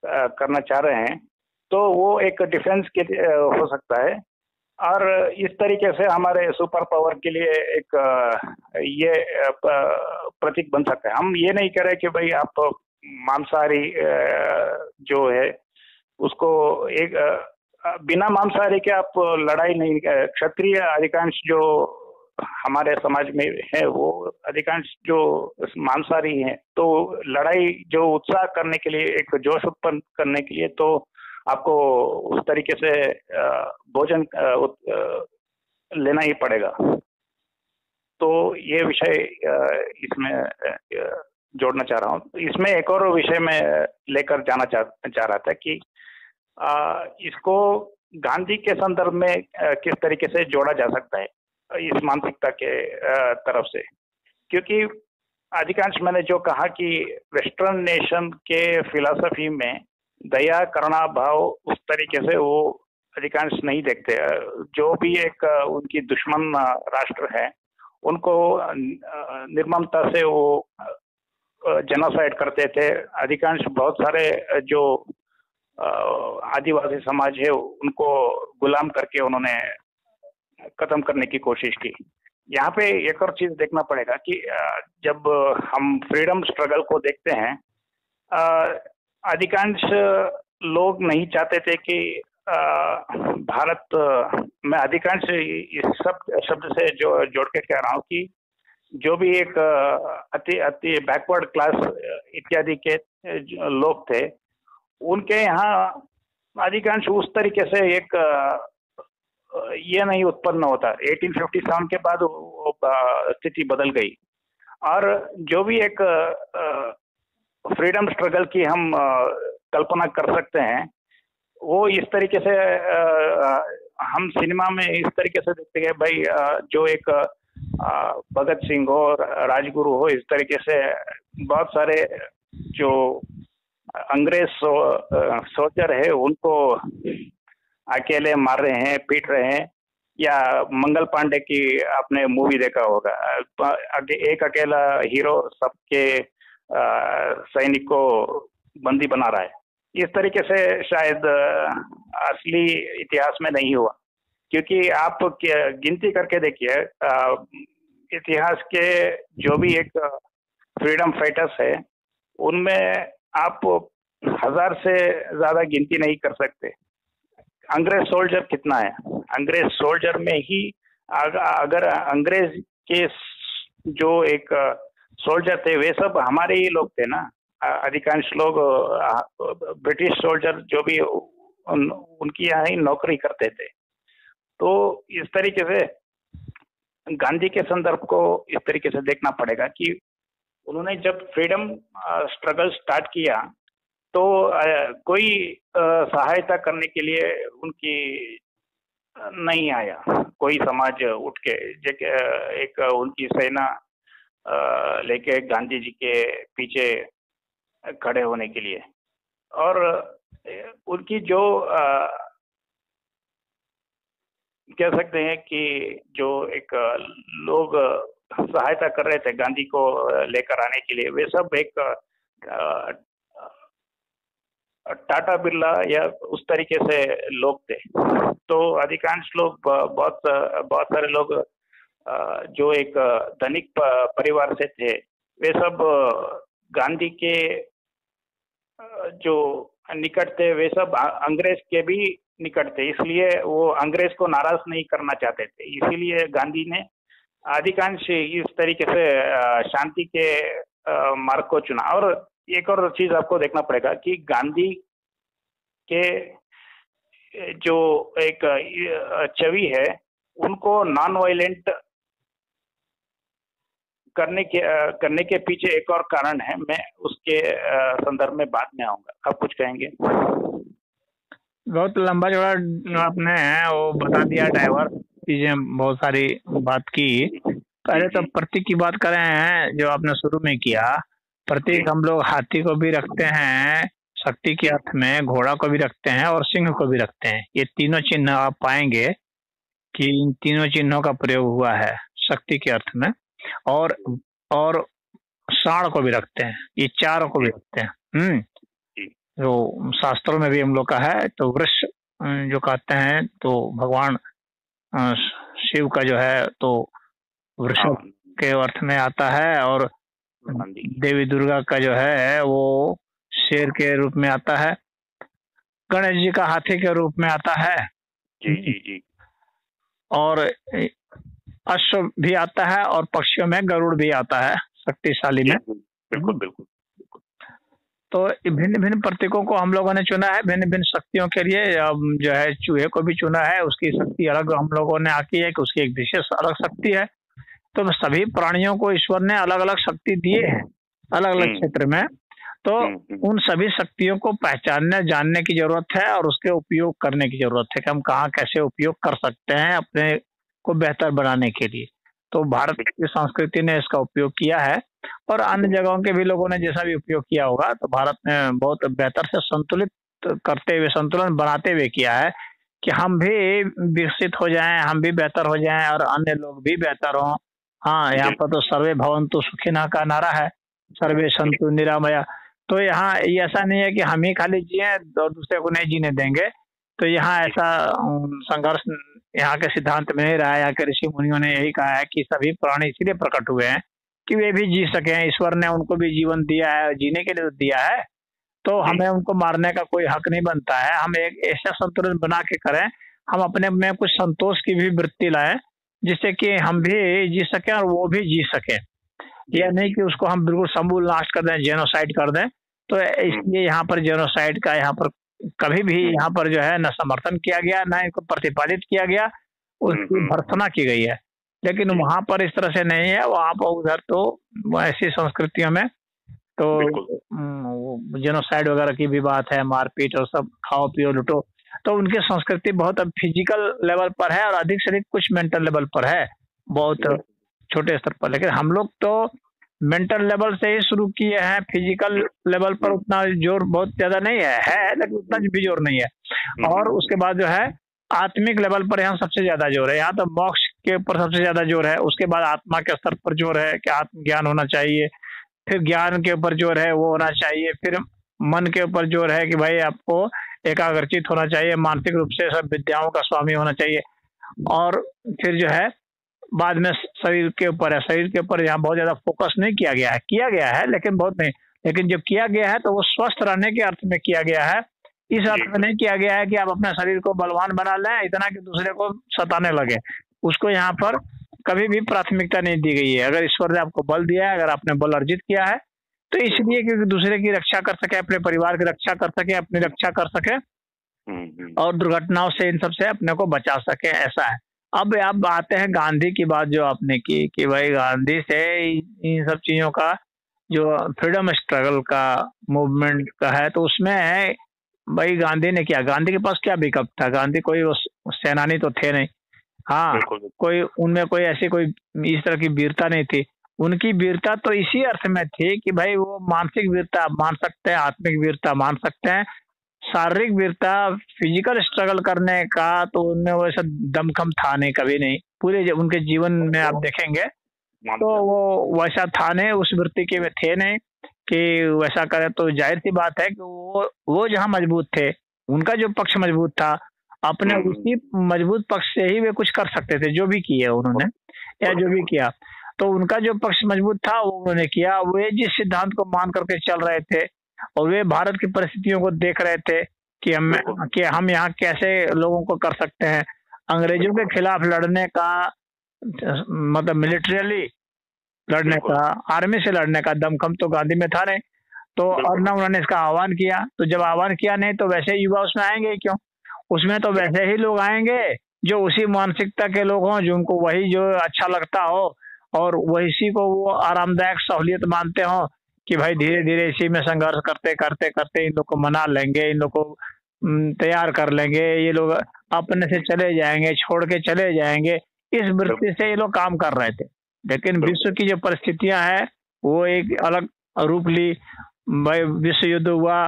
करना चाह रहे हैं तो वो एक डिफेंस के हो सकता है। और इस तरीके से हमारे सुपर पावर के लिए एक ये प्रतीक बन सकता है। हम ये नहीं कह रहे कि भाई आप मांसाहारी जो है उसको एक बिना मांसाहारी के आप लड़ाई नहीं, क्षत्रिय अधिकांश जो हमारे समाज में है वो अधिकांश जो मांसाहारी हैं, तो लड़ाई जो उत्साह करने के लिए, एक जोश उत्पन्न करने के लिए तो आपको उस तरीके से भोजन लेना ही पड़ेगा। तो ये विषय इसमें जोड़ना चाह रहा हूँ। इसमें एक और विषय में लेकर जाना चाह रहा था कि इसको गांधी के संदर्भ में किस तरीके से जोड़ा जा सकता है इस मानसिकता के तरफ से, क्योंकि अधिकांश मैंने जो कहा कि वेस्टर्न नेशन के फिलॉसफी में दया करुणा भाव उस तरीके से वो अधिकांश नहीं देखते। जो भी एक उनकी दुश्मन राष्ट्र है उनको निर्ममता से वो जेनोसाइड करते थे। अधिकांश बहुत सारे जो आदिवासी समाज है उनको गुलाम करके उन्होंने खत्म करने की कोशिश की। यहाँ पे एक और चीज देखना पड़ेगा कि जब हम फ्रीडम स्ट्रगल को देखते हैं, अधिकांश लोग नहीं चाहते थे कि भारत में, अधिकांश इस शब्द से जो जोड़ के कह रहा हूँ कि जो भी एक अति बैकवर्ड क्लास इत्यादि के लोग थे उनके यहाँ अधिकांश उस तरीके से एक ये नहीं उत्पन्न होता। 1857 के बाद स्थिति बदल गई और जो भी एक फ्रीडम स्ट्रगल की हम कल्पना कर सकते हैं वो इस तरीके से हम सिनेमा में इस तरीके से देखते हैं भाई, जो एक भगत सिंह हो, राजगुरु हो, इस तरीके से बहुत सारे जो अंग्रेज सोल्जर है उनको अकेले मार रहे हैं, पीट रहे हैं। या मंगल पांडे की आपने मूवी देखा होगा, एक अकेला हीरो सबके सैनिक को बंदी बना रहा है। इस तरीके से शायद असली इतिहास में नहीं हुआ, क्योंकि आप गिनती करके देखिए इतिहास के जो भी एक फ्रीडम फाइटर्स है उनमें आप 1000 से ज्यादा गिनती नहीं कर सकते। अंग्रेज सोल्जर कितना है? अंग्रेज सोल्जर में ही अगर अंग्रेज के जो एक सोल्जर थे वे सब हमारे ही लोग थे ना। अधिकांश लोग ब्रिटिश सोल्जर जो भी उनकी यहाँ ही नौकरी करते थे। तो इस तरीके से गांधी के संदर्भ को इस तरीके से देखना पड़ेगा कि उन्होंने जब फ्रीडम स्ट्रगल स्टार्ट किया तो कोई सहायता करने के लिए उनकी नहीं आया, कोई समाज उठ के एक उनकी सेना लेके गांधी जी के पीछे खड़े होने के लिए। और उनकी जो कह सकते हैं कि जो एक लोग सहायता कर रहे थे गांधी को लेकर आने के लिए, वे सब एक टाटा बिरला या उस तरीके से लोग थे। तो अधिकांश लोग बहुत सारे लोग जो एक धनिक परिवार से थे वे सब गांधी के जो निकट थे वे सब अंग्रेज के भी निकट थे, इसलिए वो अंग्रेज को नाराज नहीं करना चाहते थे। इसीलिए गांधी ने अधिकांश इस तरीके से शांति के मार्ग को चुना। और एक और चीज आपको देखना पड़ेगा कि गांधी के जो एक छवि है उनको नॉन वायलेंट करने के पीछे एक और कारण है। मैं उसके संदर्भ में बाद में आऊंगा। आप कुछ कहेंगे? बहुत लंबा चौड़ा आपने वो बता दिया, डाइवर्स चीजें बहुत सारी बात की। पहले तो प्रतीक की बात कर रहे हैं जो आपने शुरू में किया। प्रतीक हम लोग हाथी को भी रखते हैं शक्ति के अर्थ में, घोड़ा को भी रखते हैं और सिंह को भी रखते हैं। ये तीनों चिन्ह आप पाएंगे कि इन तीनों चिन्हों का प्रयोग हुआ है शक्ति के अर्थ में। और सांड को भी रखते हैं, ये चारों को भी रखते हैं। जो शास्त्रों में भी हम लोग का है, तो वृष जो कहते हैं तो भगवान अ, शिव का जो है तो वृषभ हाँ के अर्थ में आता है, और हाँ जी देवी दुर्गा का जो है वो शेर के रूप में आता है, गणेश जी का हाथी के रूप में आता है। जी जी जी। और अश्व भी आता है, और पक्षियों में गरुड़ भी आता है शक्तिशाली में। बिल्कुल बिल्कुल बिल्कुल। तो भिन्न भिन्न प्रतीकों को हम लोगों ने चुना है भिन्न भिन्न शक्तियों के लिए। जो है चूहे को भी चुना है, उसकी शक्ति अलग हम लोगों ने आकी है कि उसकी एक विशेष अलग शक्ति है। तो सभी प्राणियों को ईश्वर ने अलग अलग शक्ति दिए हैं अलग अलग क्षेत्र में। तो उन सभी शक्तियों को पहचानने जानने की जरूरत है, और उसके उपयोग करने की जरूरत है कि हम कहाँ कैसे उपयोग कर सकते हैं अपने को बेहतर बनाने के लिए। तो भारत की संस्कृति ने इसका उपयोग किया है, और अन्य जगहों के भी लोगों ने जैसा भी उपयोग किया होगा, तो भारत ने बहुत बेहतर से संतुलित करते हुए, संतुलन बनाते हुए किया है कि हम भी विकसित हो जाएं, हम भी बेहतर हो जाएं, और अन्य लोग भी बेहतर हों। हाँ, यहाँ पर तो सर्वे भवन्तु सुखिनः का नारा है, सर्वे सन्तु निरामया। तो यहाँ ऐसा नहीं है कि हम ही खाली जिए और दूसरे को नहीं जीने देंगे। तो यहाँ ऐसा संघर्ष यहाँ के सिद्धांत में नहीं रहा है। यहाँ के ऋषि मुनियों ने यही कहा है कि सभी प्राणी इसीलिए प्रकट हुए हैं कि वे भी जी सकें। ईश्वर ने उनको भी जीवन दिया है, जीने के लिए दिया है, तो हमें उनको मारने का कोई हक नहीं बनता है। हम एक ऐसा संतुलन बना के करें, हम अपने में कुछ संतोष की भी वृत्ति लाएं, जिससे कि हम भी जी सकें और वो भी जी सके। यह नहीं कि उसको हम बिल्कुल समूल नाश कर दें, जेनोसाइड कर दें। तो इसलिए यहाँ पर जेनोसाइड का यहाँ पर कभी भी यहाँ पर जो है न समर्थन किया गया, न इनको प्रतिपादित किया गया, उसकी भर्त्सना की गई है। लेकिन वहां पर इस तरह से नहीं है। वहां पर उधर तो ऐसी संस्कृतियों में तो जेनोसाइड वगैरह की भी बात है, मारपीट और सब, खाओ पियो लुटो। तो उनकी संस्कृति बहुत अब फिजिकल लेवल पर है, और अधिक से अधिक कुछ मेंटल लेवल पर है, बहुत छोटे स्तर पर। लेकिन हम लोग तो मेंटल लेवल से ही शुरू किए हैं, फिजिकल लेवल पर उतना जोर बहुत ज्यादा नहीं है लेकिन उतना भी जोर नहीं है। और उसके बाद जो है आत्मिक लेवल पर यहाँ सबसे ज्यादा जोर है। यहाँ तो मोक्ष के ऊपर सबसे ज्यादा जोर है, उसके बाद आत्मा के स्तर पर जोर है कि आत्मज्ञान होना चाहिए, फिर ज्ञान के ऊपर जोर है वो होना चाहिए, फिर मन के ऊपर जोर है कि भाई आपको एकाग्रचित होना चाहिए, मानसिक रूप से सब विद्याओं का स्वामी होना चाहिए। और फिर जो है बाद में शरीर के ऊपर है। शरीर के ऊपर यहाँ बहुत ज्यादा फोकस नहीं किया गया है लेकिन बहुत नहीं। लेकिन जब किया गया है तो वो स्वस्थ रहने के अर्थ में किया गया है, इस अर्थ में नहीं किया गया है कि आप अपने शरीर को बलवान बना लें इतना कि दूसरे को सताने लगे। उसको यहाँ पर कभी भी प्राथमिकता नहीं दी गई है। अगर ईश्वर ने आपको बल दिया है, अगर आपने बल अर्जित किया है, तो इसलिए क्योंकि दूसरे की रक्षा कर सके, अपने परिवार की रक्षा कर सके, अपनी रक्षा कर सके, और दुर्घटनाओं से इन सब से अपने को बचा सके, ऐसा है। अब आते हैं गांधी की बात जो आपने की कि भाई गांधी से इन सब चीजों का जो फ्रीडम स्ट्रगल का मूवमेंट का है, तो उसमें भाई गांधी ने क्या, गांधी के पास क्या विकल्प था? गांधी कोई सेनानी तो थे नहीं। हाँ, कोई उनमें कोई ऐसी कोई इस तरह की वीरता नहीं थी। उनकी वीरता तो इसी अर्थ में थी कि भाई वो मानसिक वीरता मान सकते हैं, आत्मिक वीरता मान सकते हैं, शारीरिक वीरता, फिजिकल स्ट्रगल करने का तो उनमें वैसा दमखम था नहीं, कभी नहीं। पूरे उनके जीवन में आप देखेंगे तो वो वैसा था नहीं, उस वृत्ति के वे थे नहीं कि वैसा करे। तो जाहिर सी बात है कि वो जहाँ मजबूत थे, उनका जो पक्ष मजबूत था, अपने उसी मजबूत पक्ष से ही वे कुछ कर सकते थे, जो भी किए उन्होंने या जो भी किया। तो उनका जो पक्ष मजबूत था वो उन्होंने किया। वे जिस सिद्धांत को मान करके चल रहे थे, और वे भारत की परिस्थितियों को देख रहे थे कि हम यहाँ कैसे लोगों को कर सकते हैं। अंग्रेजों के खिलाफ लड़ने का मतलब मिलिट्रियली लड़ने का, आर्मी से लड़ने का दमखम तो गांधी में था नहीं। तो और ना उन्होंने इसका आह्वान किया। तो जब आह्वान किया नहीं तो वैसे युवा उसमें आएंगे क्यों? उसमें तो वैसे ही लोग आएंगे जो उसी मानसिकता के लोग हों, जो उनको वही जो अच्छा लगता हो और वही को वो आरामदायक सहूलियत मानते हो कि भाई धीरे धीरे इसी में संघर्ष करते करते करते इन लोग को मना लेंगे, इन लोग को तैयार कर लेंगे, ये लोग अपने से चले जाएंगे, छोड़ के चले जाएंगे। इस वृत्ति से ये लोग काम कर रहे थे। लेकिन विश्व की जो परिस्थितियां हैं वो एक अलग रूप ली। भाई विश्व युद्ध हुआ,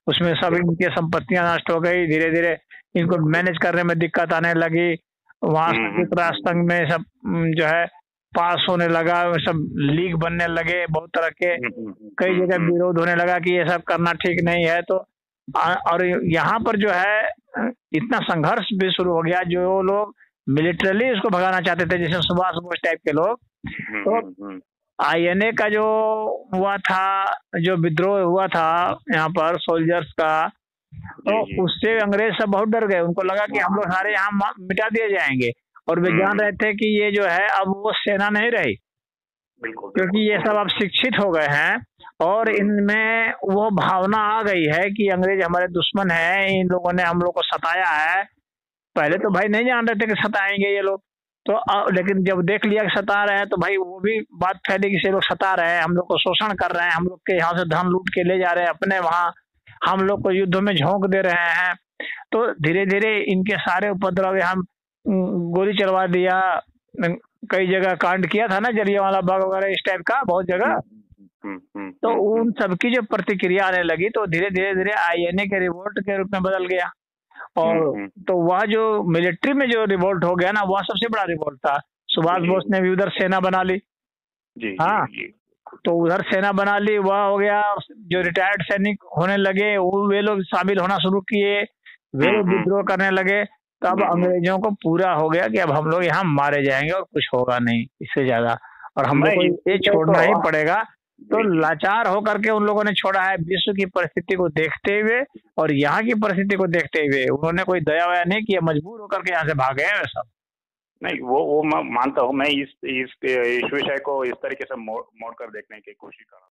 उसमें सब इनकी संपत्तियां नष्ट हो गई, धीरे धीरे इनको मैनेज करने में दिक्कत आने लगी। वहां संयुक्त राष्ट्र संघ में सब जो है पास होने लगा, सब लीग बनने लगे, बहुत तरह के कई जगह विरोध होने लगा कि ये सब करना ठीक नहीं है। तो और यहाँ पर जो है इतना संघर्ष भी शुरू हो गया, जो लोग मिलिट्रली इसको भगाना चाहते थे, जैसे सुभाष बोस टाइप के लोग, तो आईएनए का जो हुआ था, जो विद्रोह हुआ था यहाँ पर सोल्जर्स का, तो उससे अंग्रेज सब बहुत डर गए। उनको लगा कि हम लोग सारे यहाँ मिटा दिए जाएंगे, और वे जान रहे थे कि ये जो है अब वो सेना नहीं रही, क्योंकि ये सब अब शिक्षित हो गए हैं और इनमें वो भावना आ गई है कि अंग्रेज हमारे दुश्मन हैं, इन लोगों ने हम लोग को सताया है। पहले तो भाई नहीं जान रहे थे कि सताएंगे ये लोग, तो लेकिन जब देख लिया कि सता रहे हैं, तो भाई वो भी बात फैली कि ये लोग सता रहे हैं, हम लोग को शोषण कर रहे हैं, हम लोग के यहाँ से धन लूट के ले जा रहे हैं अपने वहाँ, हम लोग को युद्ध में झोंक दे रहे हैं। तो धीरे धीरे इनके सारे उपद्रव, हम गोली चलवा दिया, कई जगह कांड किया था ना, जलियांवाला बाग वगैरह इस टाइप का बहुत जगह। तो उन सबकी जो प्रतिक्रिया आने लगी, तो धीरे धीरे धीरे आईएनए के रिवोल्ट के रूप में बदल गया। और तो वह जो मिलिट्री में जो रिवोल्ट हो गया ना, वह सबसे बड़ा रिवोल्ट था। सुभाष बोस ने भी उधर सेना बना ली। हाँ, तो उधर सेना बना ली, वह हो गया। जो रिटायर्ड सैनिक होने लगे, वे लोग शामिल होना शुरू किए, वे लोग विद्रोह करने लगे। तब अंग्रेजों को पूरा हो गया कि अब हम लोग यहाँ मारे जाएंगे और कुछ होगा नहीं इससे ज्यादा, और हम लोग को ये छोड़ना ही पड़ेगा। तो लाचार होकर के उन लोगों ने छोड़ा है। विश्व की परिस्थिति को देखते हुए और यहाँ की परिस्थिति को देखते हुए उन्होंने कोई दया वया नहीं किया, मजबूर होकर के यहाँ से भागे हैं वे सब। नहीं, वो मैं मानता हूँ। मैं इस विषय को इस तरीके से मोड़ कर देखने की कोशिश कर रहा हूँ।